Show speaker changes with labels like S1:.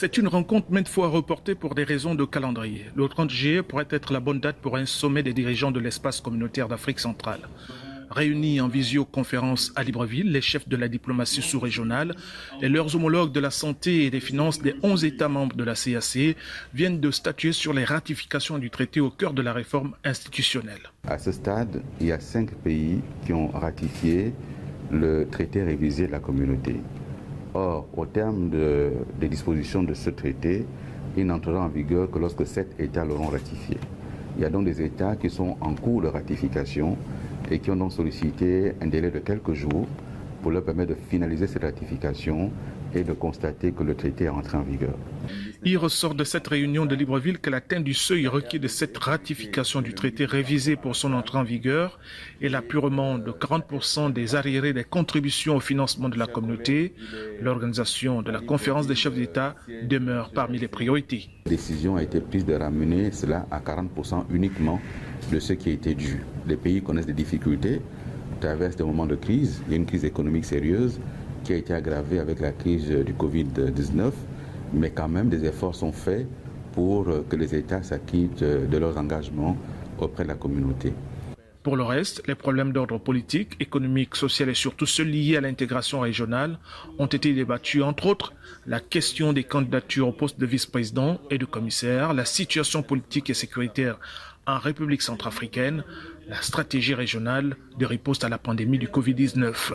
S1: C'est une rencontre maintes fois reportée pour des raisons de calendrier. Le 30 juillet pourrait être la bonne date pour un sommet des dirigeants de l'espace communautaire d'Afrique centrale. Réunis en visioconférence à Libreville, les chefs de la diplomatie sous-régionale et leurs homologues de la santé et des finances des 11 États membres de la CAC viennent de statuer sur les ratifications du traité au cœur de la réforme institutionnelle.
S2: À ce stade, il y a 5 pays qui ont ratifié le traité révisé de la communauté. Or, au terme des dispositions de ce traité, il n'entrera en vigueur que lorsque 7 États l'auront ratifié. Il y a donc des États qui sont en cours de ratification et qui ont donc sollicité un délai de quelques jours pour leur permettre de finaliser cette ratification et de constater que le traité est entré en vigueur.
S1: Il ressort de cette réunion de Libreville que l'atteinte du seuil requis de cette ratification du traité révisé pour son entrée en vigueur et l'apurement de 40% des arriérés des contributions au financement de la communauté, l'organisation de la conférence des chefs d'État demeure parmi les priorités.
S2: La décision a été prise de ramener cela à 40% uniquement de ce qui a été dû. Les pays connaissent des difficultés, traversent des moments de crise, il y a une crise économique sérieuse qui a été aggravée avec la crise du Covid-19, mais quand même des efforts sont faits pour que les États s'acquittent de leurs engagements auprès de la communauté.
S1: Pour le reste, les problèmes d'ordre politique, économique, social et surtout ceux liés à l'intégration régionale ont été débattus, entre autres la question des candidatures au poste de vice-président et de commissaire, la situation politique et sécuritaire en République centrafricaine, la stratégie régionale de riposte à la pandémie du Covid-19.